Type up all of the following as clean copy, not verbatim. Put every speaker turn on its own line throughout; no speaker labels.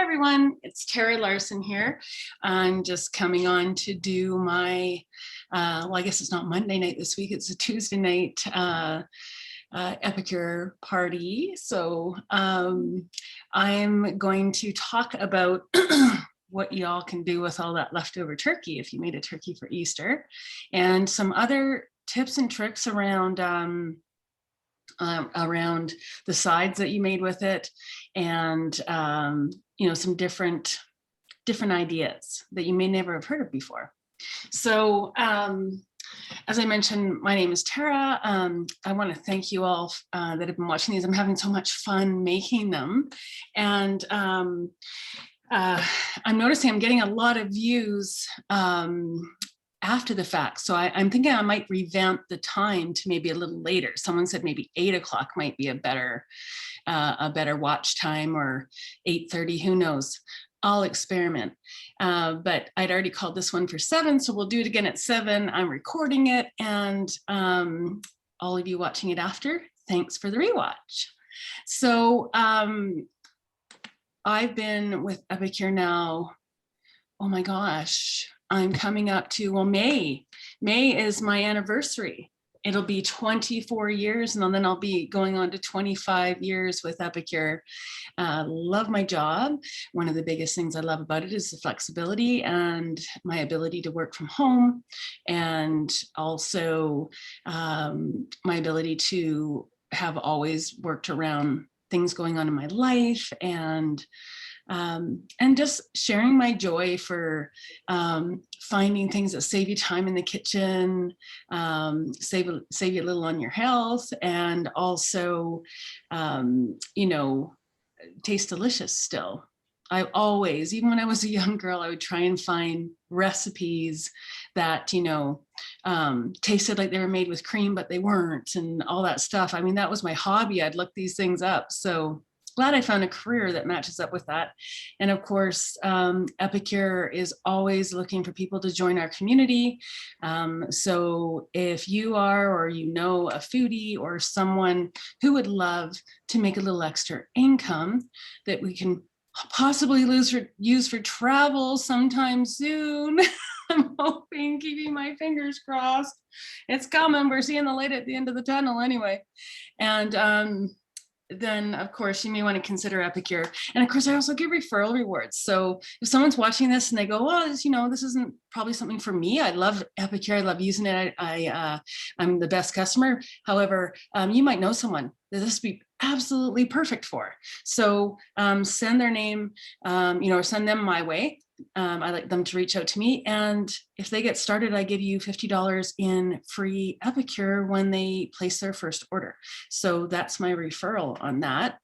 everyone, it's Terra Larsen here. I'm just coming on to do my, well, I guess it's not Monday night this week, it's a Tuesday night Epicure party. So I'm going to talk about what y'all can do with all that leftover turkey if you made a turkey for Easter, and some other tips and tricks around around the sides that you made with it, and you know, some different ideas that you may never have heard of before. So as I mentioned, my name is Tara. I want to thank you all that have been watching these. I'm having so much fun making them, and I'm noticing I'm getting a lot of views after the fact. So I'm thinking I might revamp the time to maybe a little later. Someone said maybe 8 o'clock might be a better watch time, or 8:30, who knows? I'll experiment. But I'd already called this one for 7, so we'll do it again at 7. I'm recording it, and all of you watching it after, thanks for the rewatch. So I've been with Epicure now, oh my gosh, I'm coming up to, well, May is my anniversary. It'll be 24 years, and then I'll be going on to 25 years with Epicure. Love my job. One of the biggest things I love about it is the flexibility and my ability to work from home, and also my ability to have always worked around things going on in my life, and just sharing my joy for finding things that save you time in the kitchen, save you a little on your health, and also, you know, taste delicious still. I always, even when I was a young girl, I would try and find recipes that, you know, tasted like they were made with cream, but they weren't, and all that stuff. I mean, that was my hobby. I'd look these things up. So glad I found a career that matches up with that. And of course, Epicure is always looking for people to join our community. So if you are, or you know, a foodie or someone who would love to make a little extra income that we can possibly use for travel sometime soon, I'm hoping, keeping my fingers crossed. It's coming. We're seeing the light at the end of the tunnel anyway. And then of course you may want to consider Epicure. And of course I also give referral rewards. So if someone's watching this and they go, well, you know, this isn't probably something for me. I love Epicure. I love using it. I'm the best customer. However, you might know someone that this would be absolutely perfect for. So send their name, you know, or send them my way. I like them to reach out to me, and if they get started, I give you $50 in free Epicure when they place their first order. So that's my referral on that.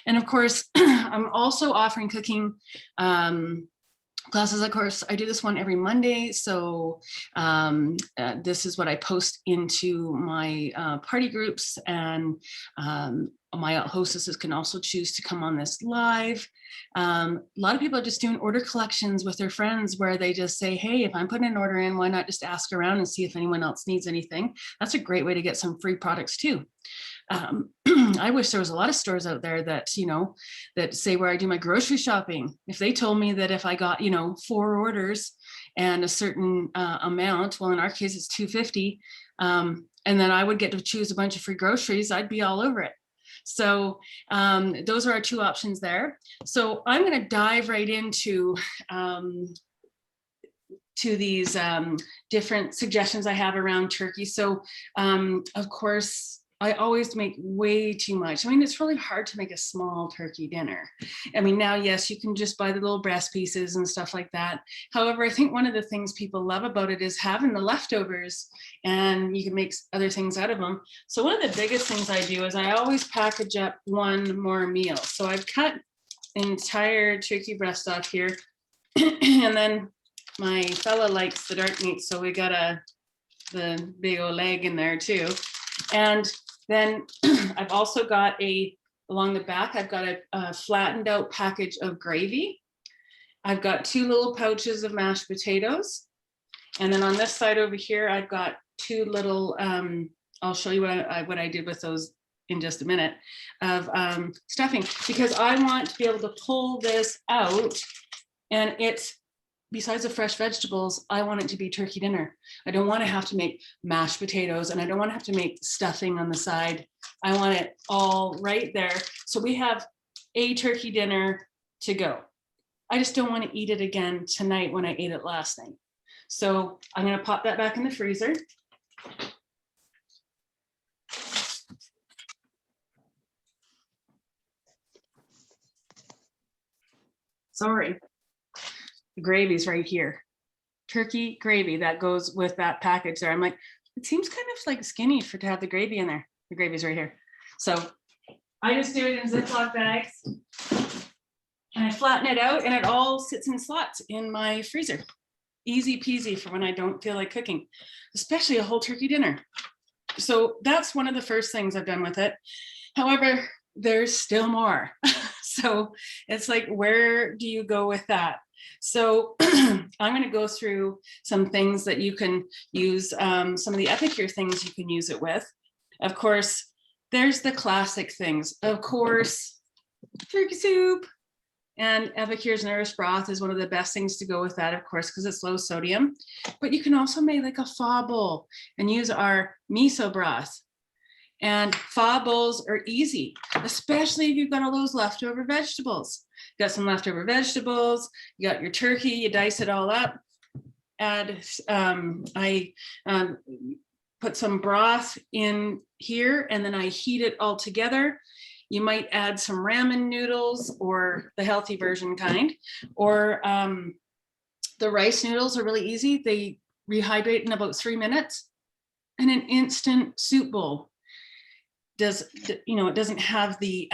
And of course, I'm also offering cooking classes. Of course, I do this one every Monday. So this is what I post into my party groups, and my hostesses can also choose to come on this live. A lot of people are just doing order collections with their friends, where they just say, hey, if I'm putting an order in, why not just ask around and see if anyone else needs anything? That's a great way to get some free products too. I wish there was a lot of stores out there that, you know, that say where I do my grocery shopping. If they told me that if I got, you know, 4 orders and a certain amount, well, in our case it's $250, and then I would get to choose a bunch of free groceries, I'd be all over it. So those are our 2 options there. So I'm going to dive right into these different suggestions I have around turkey. So of course, I always make way too much. I mean, it's really hard to make a small turkey dinner. I mean, now, yes, you can just buy the little breast pieces and stuff like that. However, I think one of the things people love about it is having the leftovers, and you can make other things out of them. So one of the biggest things I do is I always package up one more meal. So I've cut entire turkey breast off here, and then my fella likes the dark meat, so we got the big old leg in there too. And then I've also got along the back, I've got a flattened out package of gravy. I've got 2 little pouches of mashed potatoes. And then on this side over here, I've got 2 little, I'll show you what I did with those in just a minute, of stuffing, because I want to be able to pull this out, and it's, besides the fresh vegetables, I want it to be turkey dinner. I don't want to have to make mashed potatoes, and I don't want to have to make stuffing on the side. I want it all right there. So we have a turkey dinner to go. I just don't want to eat it again tonight when I ate it last night. So I'm going to pop that back in the freezer. Sorry. The gravy's right here. Turkey gravy that goes with that package there. I'm like, it seems kind of like skinny to have the gravy in there. The gravy's right here. So I just do it in Ziploc bags and I flatten it out, and it all sits in slots in my freezer. Easy peasy for when I don't feel like cooking, especially a whole turkey dinner. So that's one of the first things I've done with it. However, there's still more. So it's like, where do you go with that? So I'm going to go through some things that you can use, some of the Epicure things you can use it with. Of course, there's the classic things. Of course, turkey soup, and Epicure's nourish broth is one of the best things to go with that, of course, because it's low sodium. But you can also make like a pho bowl and use our miso broth. And pho bowls are easy, especially if you've got all those leftover vegetables. You got some leftover vegetables, you got your turkey, you dice it all up. Add, I put some broth in here, and then I heat it all together. You might add some ramen noodles, or the healthy version kind, or the rice noodles are really easy. They rehydrate in about 3 minutes. And an instant soup bowl does, you know, it doesn't have the,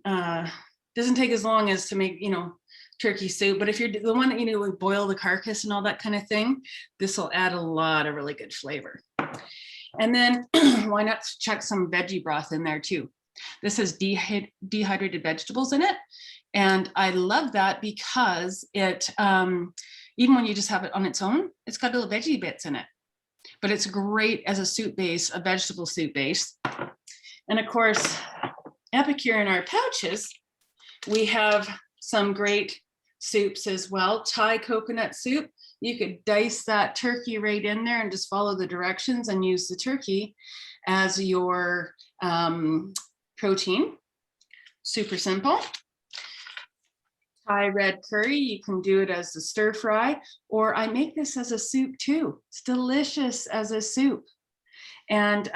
doesn't take as long as to make, you know, turkey soup. But if you're the one that, you know, boil the carcass and all that kind of thing, this will add a lot of really good flavor. And then why not chuck some veggie broth in there too? This has dehydrated vegetables in it. And I love that because it, even when you just have it on its own, it's got little veggie bits in it. But it's great as a soup base, a vegetable soup base. And of course, Epicure in our pouches, we have some great soups as well. Thai coconut soup. You could dice that turkey right in there and just follow the directions and use the turkey as your protein. Super simple. Thai red curry, you can do it as a stir fry, or I make this as a soup too. It's delicious as a soup. And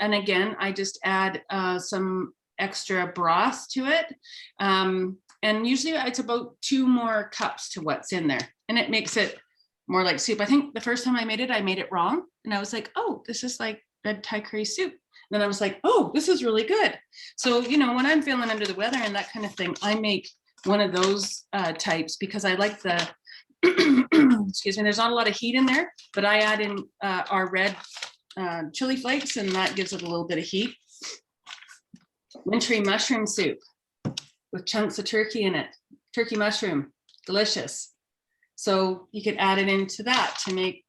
again, I just add some extra broth to it. And usually it's about 2 more cups to what's in there. And it makes it more like soup. I think the first time I made it wrong. And I was like, oh, this is like red Thai curry soup. Then I was like, oh, this is really good. So, you know, when I'm feeling under the weather and that kind of thing, I make one of those types because I like the, excuse me, there's not a lot of heat in there, but I add in our red chili flakes, and that gives it a little bit of heat. Wintry mushroom soup with chunks of turkey in it. Turkey mushroom, delicious. So you could add it into that to make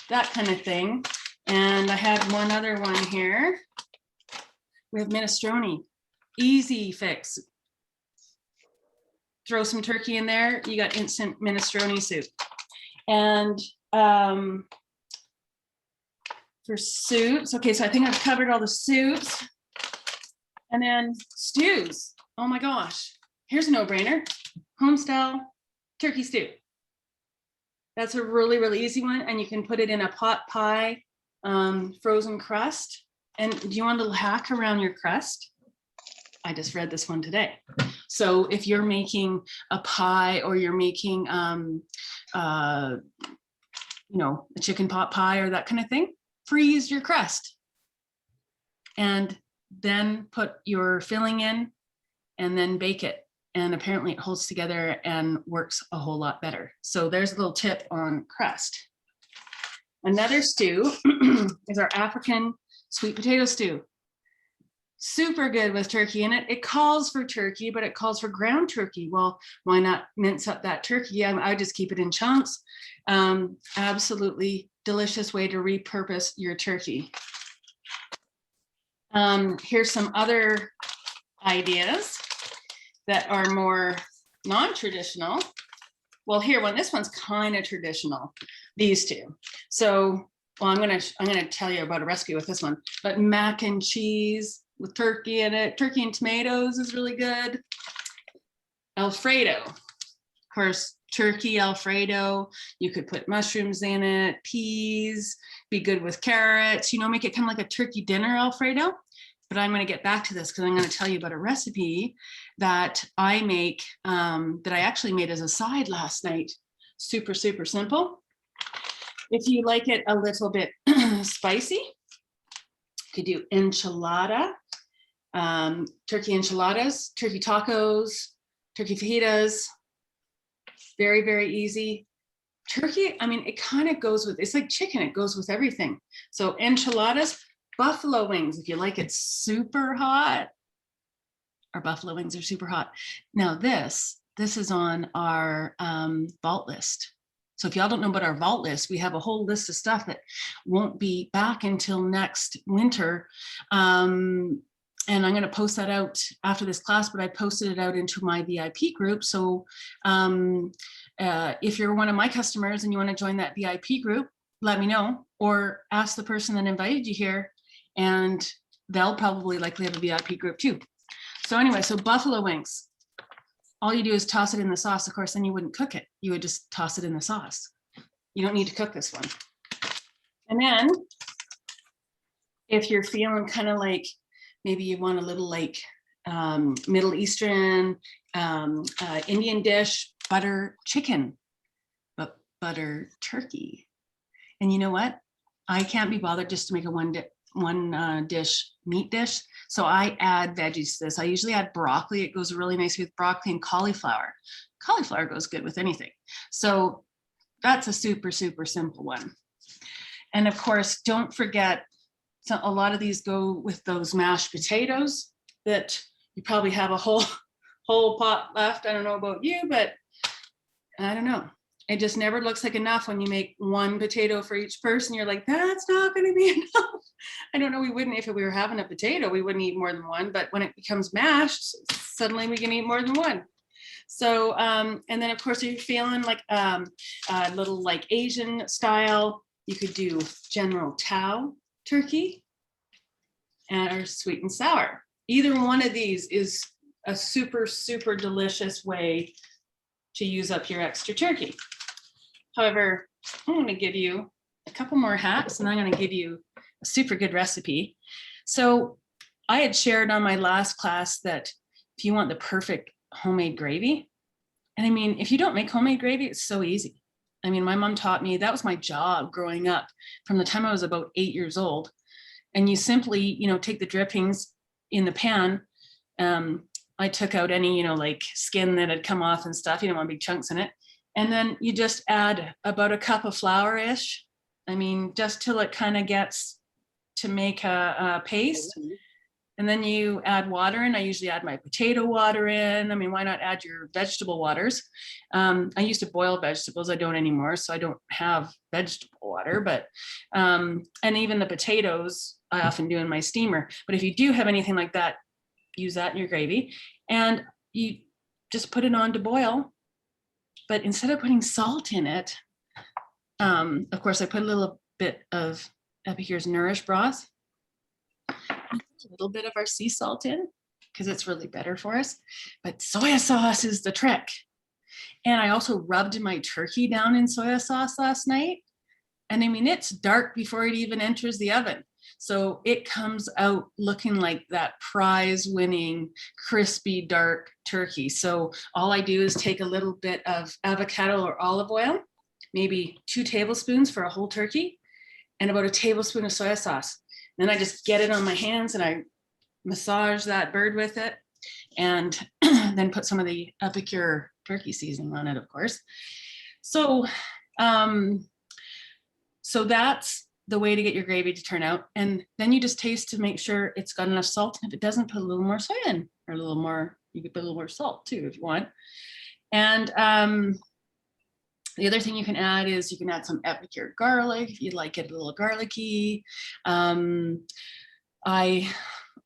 that kind of thing. And I had one other one here. We have minestrone, easy fix. Throw some turkey in there, you got instant minestrone soup. And for soups, okay, so I think I've covered all the soups. And then stews, oh my gosh, here's a no-brainer. Homestyle turkey stew. That's a really, really easy one, and you can put it in a pot pie, frozen crust. And do you want a little hack around your crust? I just read this one today. So if you're making a pie, or you're making, you know, a chicken pot pie or that kind of thing, freeze your crust and then put your filling in and then bake it. And apparently it holds together and works a whole lot better. So there's a little tip on crust. Another stew is our African sweet potato stew. Super good with turkey in it. It calls for turkey, but it calls for ground turkey. Well, why not mince up that turkey? I just keep it in chunks. Absolutely delicious way to repurpose your turkey. Here's some other ideas that are more non-traditional. Well, this one's kind of traditional, these two. So, well, I'm gonna tell you about a recipe with this one, but mac and cheese with turkey in it. Turkey and tomatoes is really good. Alfredo, of course, turkey Alfredo. You could put mushrooms in it, peas, be good with carrots, make it kind of like a turkey dinner Alfredo. But I'm going to get back to this because I'm going to tell you about a recipe that I make, that I actually made as a side last night. Super, super simple. If you like it a little bit spicy, you could do enchilada, turkey enchiladas, turkey tacos, turkey fajitas. Very, very easy. Turkey, I mean, it kind of goes with, it's like chicken, it goes with everything. So enchiladas, buffalo wings, if you like it super hot, our buffalo wings are super hot. Now this is on our vault list. So if y'all don't know about our vault list, we have a whole list of stuff that won't be back until next winter. And I'm going to post that out after this class, but I posted it out into my VIP group. So if you're one of my customers and you want to join that VIP group, let me know, or ask the person that invited you here, and they'll probably likely have a VIP group too. So anyway, so buffalo wings, all you do is toss it in the sauce. Of course, then you wouldn't cook it. You would just toss it in the sauce. You don't need to cook this one. And then if you're feeling kind of like, maybe you want a little like Middle Eastern, Indian dish, butter chicken, but butter turkey. And you know what? I can't be bothered just to make a one dish meat dish. So I add veggies to this. I usually add broccoli. It goes really nice with broccoli and cauliflower. Cauliflower goes good with anything. So that's a super, super simple one. And of course, don't forget, so a lot of these go with those mashed potatoes that you probably have a whole pot left. I don't know about you, but I don't know. It just never looks like enough when you make one potato for each person. You're like, that's not going to be enough. I don't know. We wouldn't, if we were having a potato, we wouldn't eat more than one. But when it becomes mashed, suddenly we can eat more than one. So, and then of course, if you're feeling like a little like Asian style, you could do General Tao turkey or sweet and sour. Either one of these is a super, super delicious way to use up your extra turkey. However, I'm going to give you a couple more hacks, and I'm going to give you a super good recipe. So I had shared on my last class that if you want the perfect homemade gravy, and I mean, if you don't make homemade gravy, it's so easy. I mean, my mom taught me, that was my job growing up from the time I was about 8 years old. And you simply, take the drippings in the pan. I took out any, like skin that had come off and stuff. You don't want big chunks in it. And then you just add about a cup of flour-ish. I mean, just till it kind of gets to make a paste. And then you add water in. I usually add my potato water in. I mean, why not add your vegetable waters? I used to boil vegetables. I don't anymore, so I don't have vegetable water. But and even the potatoes, I often do in my steamer. But if you do have anything like that, use that in your gravy. And you just put it on to boil. But instead of putting salt in it, of course, I put a little bit of Epicure's Nourish broth, a little bit of our sea salt in, because it's really better for us. But soy sauce is the trick. And I also rubbed my turkey down in soy sauce last night. And I mean, it's dark before it even enters the oven. So it comes out looking like that prize-winning, crispy, dark turkey. So all I do is take a little bit of avocado or olive oil, maybe 2 tablespoons for a whole turkey, and about a tablespoon of soy sauce. Then I just get it on my hands and I massage that bird with it, and then put some of the Epicure turkey seasoning on it, of course. So, so that's the way to get your gravy to turn out. And then you just taste to make sure it's got enough salt. And if it doesn't, put a little more soy in, or a little more, you could put a little more salt too, if you want. And the other thing you can add is you can add some Epicure garlic if you'd like it a little garlicky. I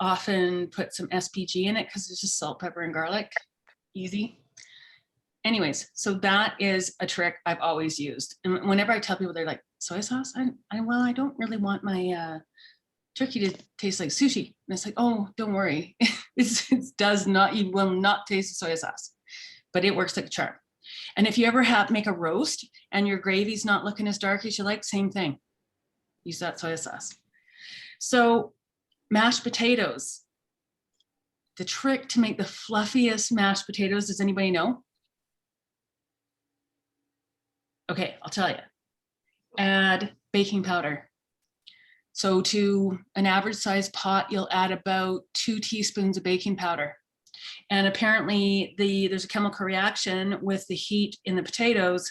often put some SPG in it because it's just salt, pepper, and garlic. Easy. Anyways, so that is a trick I've always used. And whenever I tell people, they're like, soy sauce? Well, I don't really want my turkey to taste like sushi. And it's like, oh, don't worry. It does not, you will not taste the soy sauce, but it works like a charm. And if you ever make a roast and your gravy's not looking as dark as you like, same thing. Use that soy sauce. So mashed potatoes. The trick to make the fluffiest mashed potatoes, does anybody know? Okay, I'll tell you. Add baking powder. So to an average size pot, you'll add about 2 teaspoons of baking powder. And apparently there's a chemical reaction with the heat in the potatoes,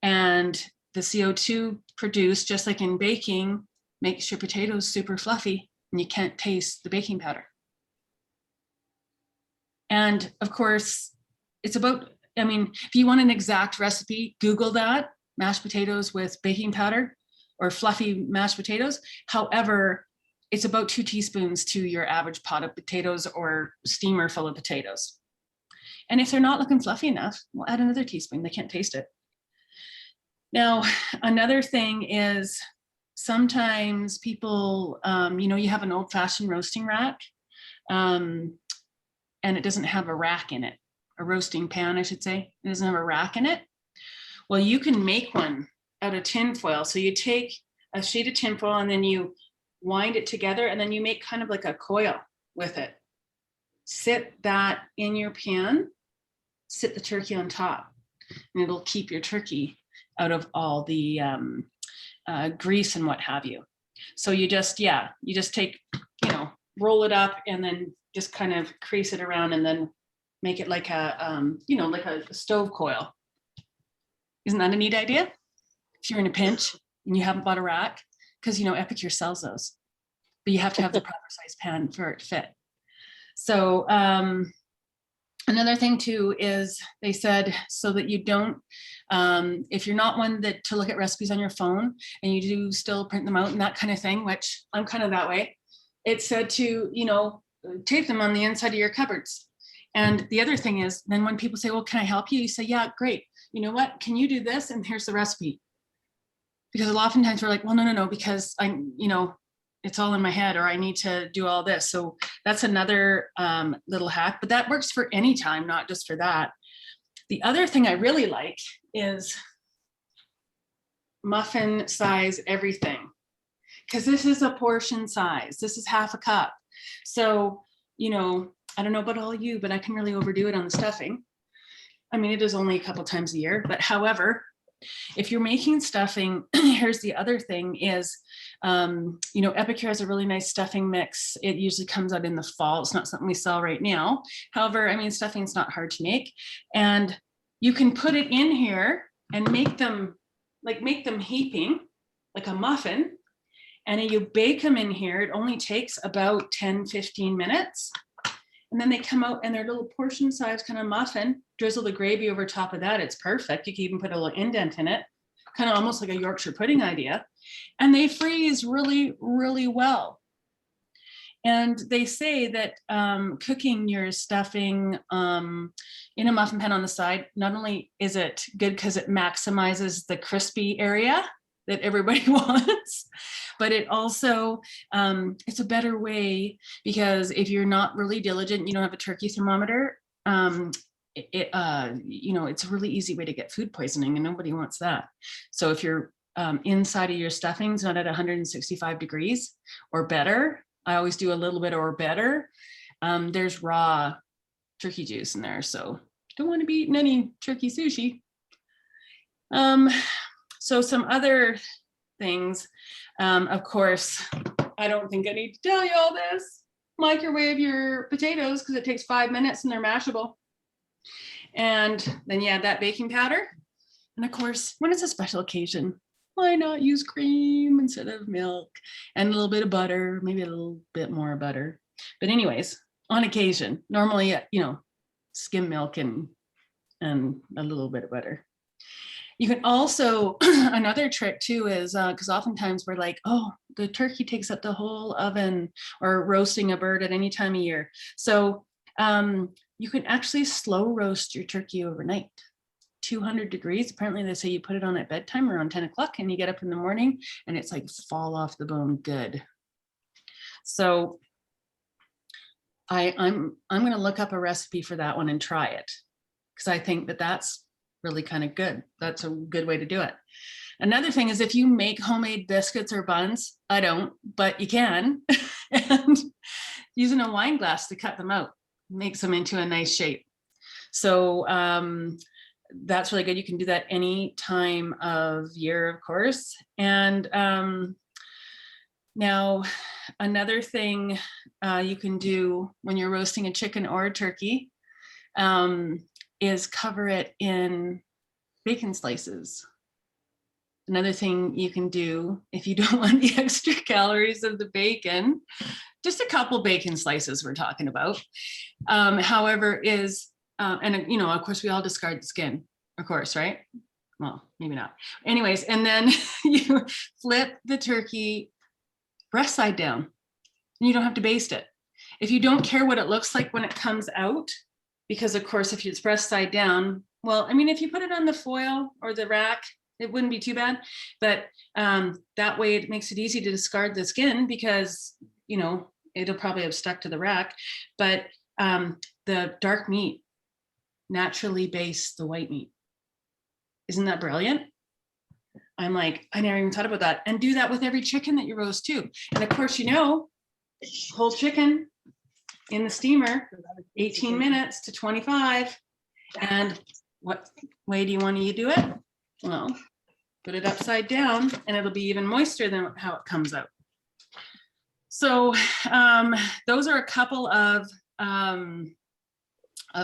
and the CO2 produced, just like in baking, makes your potatoes super fluffy and you can't taste the baking powder. And of course, it's about, I mean, if you want an exact recipe, Google that, mashed potatoes with baking powder or fluffy mashed potatoes. However, it's about 2 teaspoons to your average pot of potatoes or steamer full of potatoes. And if they're not looking fluffy enough, we'll add another teaspoon. They can't taste it. Now, another thing is sometimes people, you know, you have an old-fashioned roasting rack, and it doesn't have a rack in it, a roasting pan, I should say. It doesn't have a rack in it. Well, you can make one out of tin foil. So you take a sheet of tin foil and then you wind it together and then you make kind of like a coil with it. Sit that in your pan, sit the turkey on top, and it'll keep your turkey out of all the grease and what have you. So you just take, you know, roll it up and then just kind of crease it around and then make it like a, you know, like a stove coil. Isn't that a neat idea? If you're in a pinch and you haven't bought a rack, because, you know, Epicure sells those, but you have to have the proper size pan for it to fit. So another thing too is they said, so that you don't, if you're not one that to look at recipes on your phone and you do still print them out and that kind of thing, which I'm kind of that way, it said to, you know, tape them on the inside of your cupboards. And the other thing is, then when people say, well, can I help you? You say, yeah, great. You know what, can you do this? And here's the recipe. Because oftentimes we're like, well, no, because you know, it's all in my head, or I need to do all this. So that's another little hack, but that works for any time, not just for that. The other thing I really like is muffin size everything, because this is a portion size. This is half a cup. So, you know, I don't know about all you, but I can really overdo it on the stuffing. I mean, it is only a couple times a year, but however, if you're making stuffing, here's the other thing is, you know, Epicure has a really nice stuffing mix. It usually comes out in the fall. It's not something we sell right now. However, I mean, stuffing's not hard to make, and you can put it in here and make them heaping like a muffin, and then you bake them in here. It only takes about 10-15 minutes. And then they come out and they're little portion size kind of muffin, drizzle the gravy over top of that. It's perfect. You can even put a little indent in it, kind of almost like a Yorkshire pudding idea. And they freeze really, really well. And they say that cooking your stuffing in a muffin pan on the side, not only is it good because it maximizes the crispy area that everybody wants, but it also, it's a better way, because if you're not really diligent, you don't have a turkey thermometer, you know, it's a really easy way to get food poisoning, and nobody wants that. So if you're inside of your stuffing's not at 165 degrees or better, I always do a little bit or better, there's raw turkey juice in there, so don't want to be eating any turkey sushi. So some other things, of course, I don't think I need to tell you all this. Microwave your potatoes because it takes 5 minutes and they're mashable. And then you add that baking powder. And of course, when it's a special occasion, why not use cream instead of milk and a little bit of butter, maybe a little bit more butter. But anyways, on occasion, normally, you know, skim milk and a little bit of butter. You can also, another trick too is, because oftentimes we're like, oh, the turkey takes up the whole oven, or roasting a bird at any time of year. So you can actually slow roast your turkey overnight. 200 degrees. Apparently they say you put it on at bedtime around 10 o'clock and you get up in the morning and it's like fall off the bone good. So I'm going to look up a recipe for that one and try it, because I think that that's really kind of good. That's a good way to do it. Another thing is if you make homemade biscuits or buns, I don't, but you can, and using a wine glass to cut them out makes them into a nice shape. So that's really good. You can do that any time of year, of course. And now another thing you can do when you're roasting a chicken or a turkey is cover it in bacon slices. Another thing you can do if you don't want the extra calories of the bacon, just a couple bacon slices we're talking about. However, is, and you know, of course we all discard the skin, of course, right? Well, maybe not. Anyways, and then you flip the turkey breast side down, and you don't have to baste it. If you don't care what it looks like when it comes out, because of course, if it's breast side down, well, I mean, if you put it on the foil or the rack, it wouldn't be too bad, but that way it makes it easy to discard the skin, because, you know, it'll probably have stuck to the rack, but the dark meat naturally bastes the white meat. Isn't that brilliant? I'm like, I never even thought about that. And do that with every chicken that you roast too. And of course, you know, whole chicken in the steamer, 18 minutes to 25. And what way do you want to do it? Well, put it upside down and it'll be even moister than how it comes out. So those are a couple of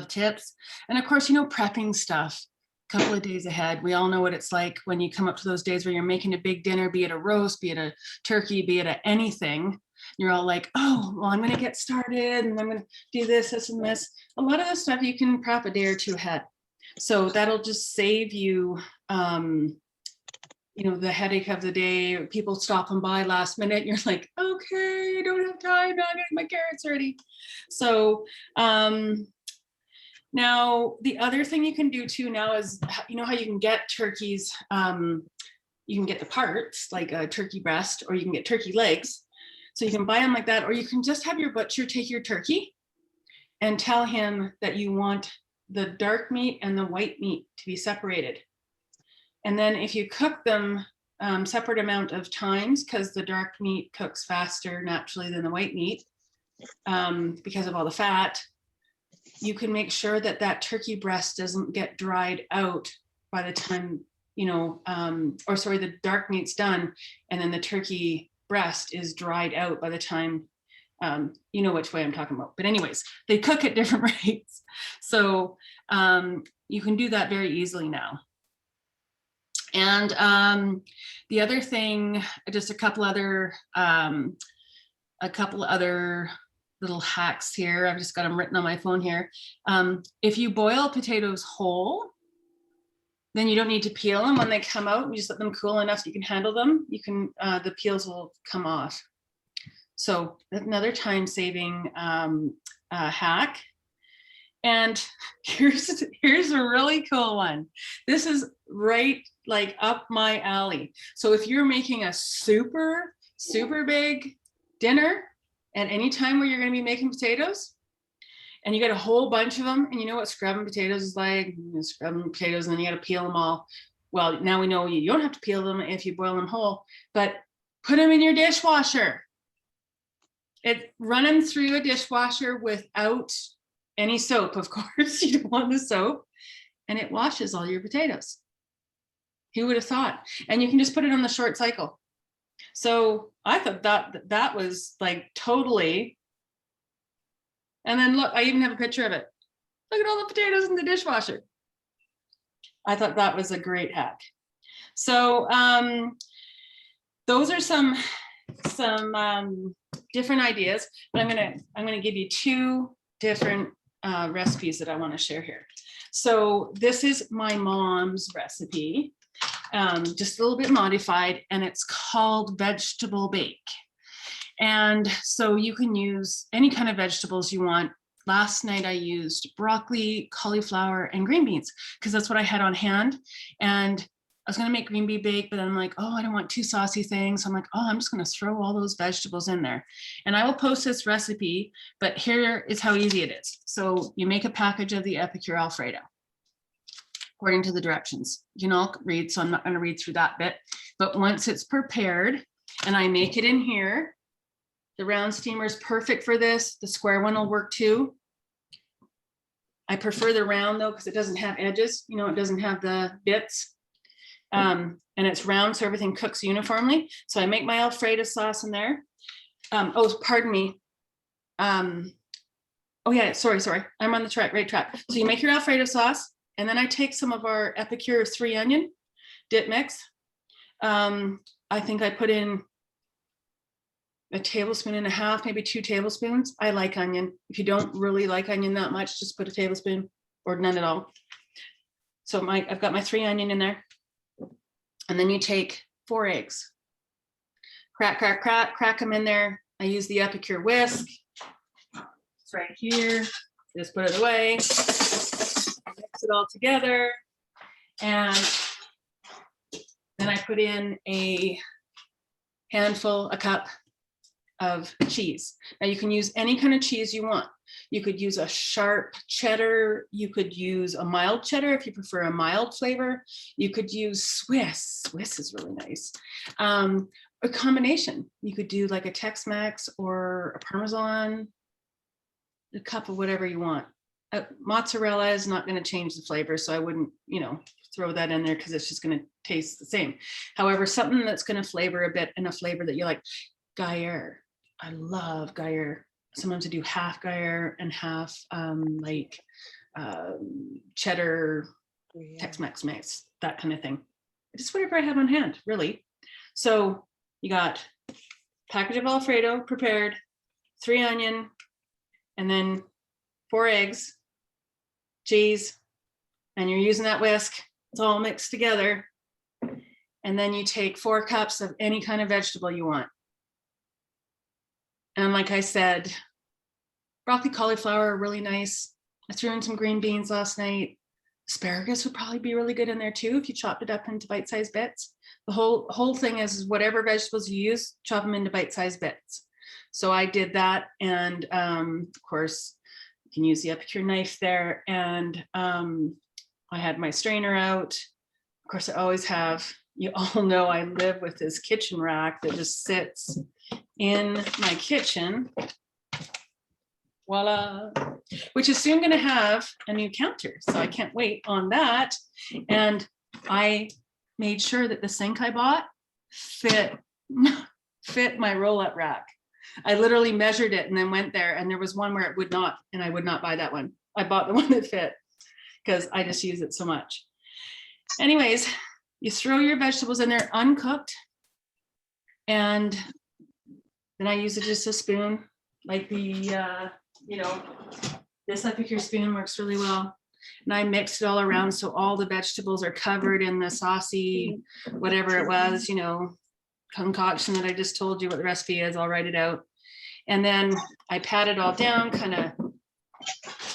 tips. And of course, you know, prepping stuff a couple of days ahead. We all know what it's like when you come up to those days where you're making a big dinner, be it a roast, be it a turkey, be it a anything. You're all like, oh, well, I'm going to get started and I'm going to do this, this, and this. A lot of the stuff you can prep a day or two ahead. So that'll just save you, you know, the headache of the day. People stopping by last minute. You're like, okay, I don't have time. Now I'm getting my carrots ready. So now the other thing you can do too now is, you know how you can get turkeys, you can get the parts like a turkey breast, or you can get turkey legs. So you can buy them like that, or you can just have your butcher take your turkey and tell him that you want the dark meat and the white meat to be separated. And then if you cook them separate amount of times, because the dark meat cooks faster naturally than the white meat because of all the fat, you can make sure that that turkey breast doesn't get dried out by the time, you know, or sorry, the dark meat's done, and then the turkey breast is dried out by the time, you know which way I'm talking about. But anyways, they cook at different rates. So you can do that very easily now. And the other thing, just a couple other little hacks here. I've just got them written on my phone here. If you boil potatoes whole, then you don't need to peel them when they come out. You just let them cool enough so you can handle them. You can, the peels will come off. So another time-saving hack. And here's a really cool one. This is right like up my alley. So if you're making a super, super big dinner at any time where you're going to be making potatoes, and you get a whole bunch of them, and you know what scrubbing potatoes is like, scrubbing potatoes, and then you got to peel them all. Well, now we know you don't have to peel them if you boil them whole, but put them in your dishwasher. Run them through a dishwasher without any soap, of course. You don't want the soap, and it washes all your potatoes. Who would have thought? And you can just put it on the short cycle. So I thought that was like totally. And then look, I even have a picture of it. Look at all the potatoes in the dishwasher. I thought that was a great hack. So those are some different ideas, but I'm gonna give you two different recipes that I want to share here. So this is my mom's recipe. just a little bit modified, and it's called vegetable bake. And so you can use any kind of vegetables you want. Last night I used broccoli, cauliflower, and green beans because that's what I had on hand. And I was going to make green bean bake, but then I'm like, oh, I don't want too saucy things. So I'm like, oh, I'm just going to throw all those vegetables in there. And I will post this recipe, but here is how easy it is. So you make a package of the Epicure Alfredo according to the directions. You can all read, so I'm not going to read through that bit. But once it's prepared and I make it in here, the round steamer is perfect for this. The square one will work too. I prefer the round though, because it doesn't have edges. You know, it doesn't have the bits. And it's round, so everything cooks uniformly. So I make my Alfredo sauce in there. Oh, pardon me. Oh yeah, sorry. I'm on the right track. So you make your Alfredo sauce, and then I take some of our Epicure 3 onion dip mix. I think I put in a tablespoon and a half, maybe 2 tablespoons. I like onion. If you don't really like onion that much, just put a tablespoon or none at all. So I've got my 3 onion in there. And then you take 4 eggs. Crack them in there. I use the Epicure whisk. It's right here. Just put it away. Mix it all together. And then I put in a cup of cheese. Now you can use any kind of cheese you want. You could use a sharp cheddar. You could use a mild cheddar if you prefer a mild flavor. You could use Swiss. Swiss is really nice. A combination. You could do like a Tex-Mex or a Parmesan, a cup of whatever you want. Mozzarella is not going to change the flavor, so I wouldn't, throw that in there because it's just going to taste the same. However, something that's going to flavor a bit and a flavor that you like, Gruyere. I love Gruyere. Sometimes I do half Gruyere and half cheddar, Tex-Mex mix, that kind of thing. Just whatever I have on hand, really. So you got package of Alfredo prepared, 3 onion, and then 4 eggs, cheese, and you're using that whisk. It's all mixed together. And then you take 4 cups of any kind of vegetable you want. And like I said, broccoli, cauliflower are really nice. I threw in some green beans last night. Asparagus would probably be really good in there too if you chopped it up into bite-sized bits. The whole thing is whatever vegetables you use, chop them into bite-sized bits. So I did that, and of course, you can use the Epicure knife there. And I had my strainer out. Of course, I always have. You all know I live with this kitchen rack that just sits in my kitchen. Voila, which is soon going to have a new counter. So I can't wait on that. And I made sure that the sink I bought fit my roll-up rack. I literally measured it and then went there, and there was one where it would not, and I would not buy that one. I bought the one that fit because I just use it so much. Anyways, you throw your vegetables in there uncooked, and then I use it just a spoon, like the, this Epicure spoon works really well. And I mixed it all around so all the vegetables are covered in the saucy, whatever it was, concoction that I just told you what the recipe is. I'll write it out. And then I pat it all down, kind of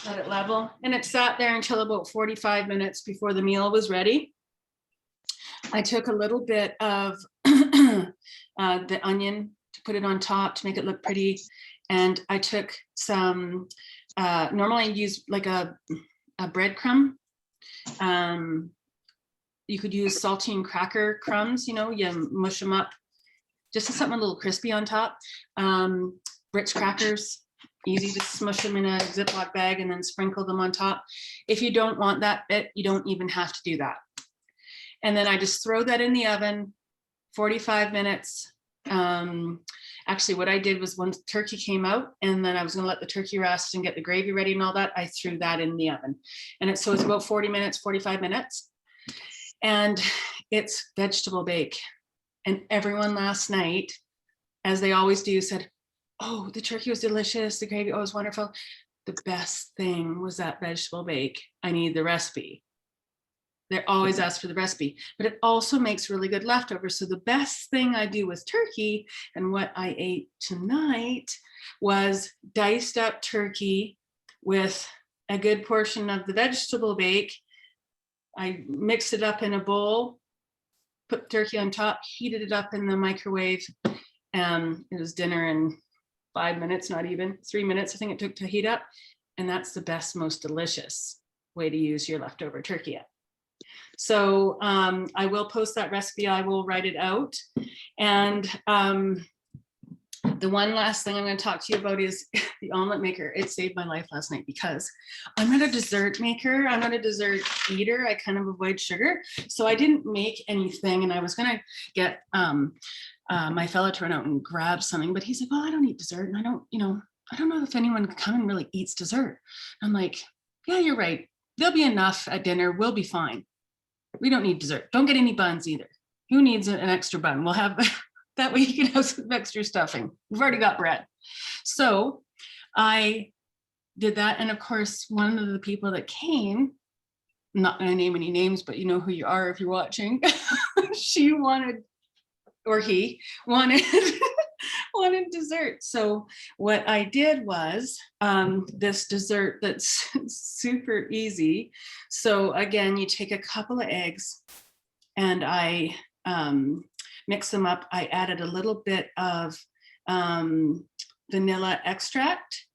let it level. And it sat there until about 45 minutes before the meal was ready. I took a little bit of the onion to put it on top to make it look pretty. And I took some, normally I use like a breadcrumb. You could use saltine cracker crumbs, you mush them up just to something a little crispy on top. Ritz crackers, easy to smush them in a Ziploc bag and then sprinkle them on top. If you don't want that bit, you don't even have to do that. And then I just throw that in the oven, 45 minutes. Actually, what I did was when the turkey came out and then I was gonna let the turkey rest and get the gravy ready and all that, I threw that in the oven. And so it's about 40 minutes, 45 minutes. And it's vegetable bake. And everyone last night, as they always do, said, oh, the turkey was delicious, the gravy, oh, it was wonderful. The best thing was that vegetable bake. I need the recipe. They always ask for the recipe, but it also makes really good leftovers. So the best thing I do with turkey, and what I ate tonight, was diced up turkey with a good portion of the vegetable bake. I mixed it up in a bowl, put turkey on top, heated it up in the microwave. It was dinner in 5 minutes, not even 3 minutes, I think it took to heat up. And that's the best, most delicious way to use your leftover turkey. So I will post that recipe. I will write it out. And the one last thing I'm going to talk to you about is the omelet maker. It saved my life last night because I'm not a dessert maker. I'm not a dessert eater. I kind of avoid sugar. So I didn't make anything, and I was going to get my fellow to run out and grab something, but he's like, well, I don't eat dessert. And I don't know if anyone coming really eats dessert. I'm like, yeah, you're right. There'll be enough at dinner. We'll be fine. We don't need dessert. Don't get any buns either. Who needs an extra bun? We'll have that way you can have some extra stuffing. We've already got bread. So I did that. And of course, one of the people that came, I'm not going to name any names, but you know who you are if you're watching, she wanted, or he wanted, wanted dessert. So what I did was this dessert that's super easy. So again, you take a couple of eggs and I mix them up. I added a little bit of vanilla extract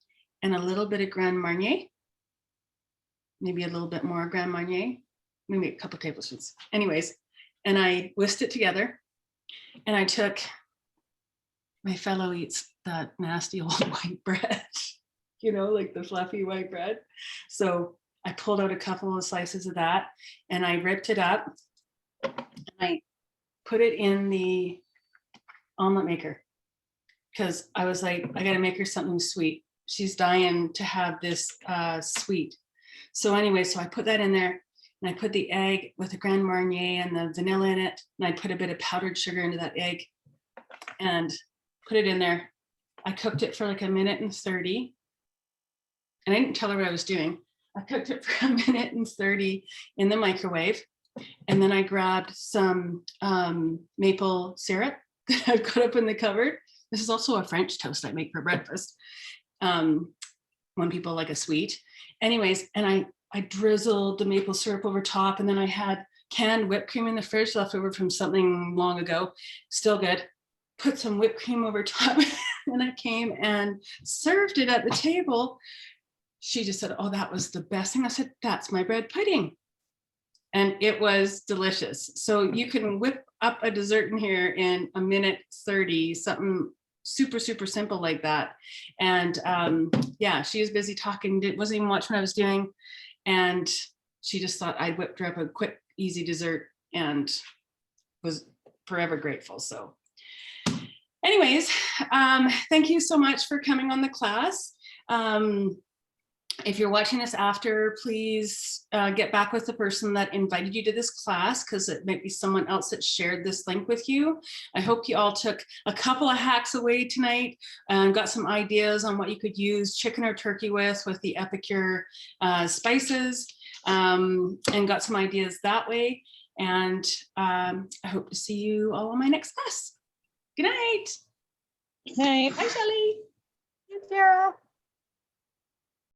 and a little bit of Grand Marnier, maybe a little bit more Grand Marnier, maybe a couple tablespoons. Anyways, and I whisked it together. And I took, my fellow eats that nasty old white bread, you know, like the fluffy white bread. So I pulled out a couple of slices of that and I ripped it up and I put it in the omelet maker because I was like, I got to make her something sweet. She's dying to have this sweet. So anyway, so I put that in there. And I put the egg with the Grand Marnier and the vanilla in it. And I put a bit of powdered sugar into that egg and put it in there. I cooked it for like 1:30. And I didn't tell her what I was doing. I cooked it for 1:30 in the microwave. And then I grabbed some maple syrup that I've got up in the cupboard. This is also a French toast I make for breakfast. When people like a sweet. Anyways, and I drizzled the maple syrup over top, and then I had canned whipped cream in the fridge left over from something long ago, still good. Put some whipped cream over top, and I came and served it at the table. She just said, oh, that was the best thing. I said, that's my bread pudding. And it was delicious. So you can whip up a dessert in here in 1:30, something super, super simple like that. And yeah, she was busy talking, wasn't even watching what I was doing. And she just thought I'd whipped her up a quick, easy dessert and was forever grateful. So anyways, thank you so much for coming on the class. If you're watching this after, please get back with the person that invited you to this class, because it might be someone else that shared this link with you. I hope you all took a couple of hacks away tonight and got some ideas on what you could use chicken or turkey with the Epicure spices, and got some ideas that way. And I hope to see you all on my next class. Good night.
Good night.
Bye, Shelley.
Thanks, Sarah.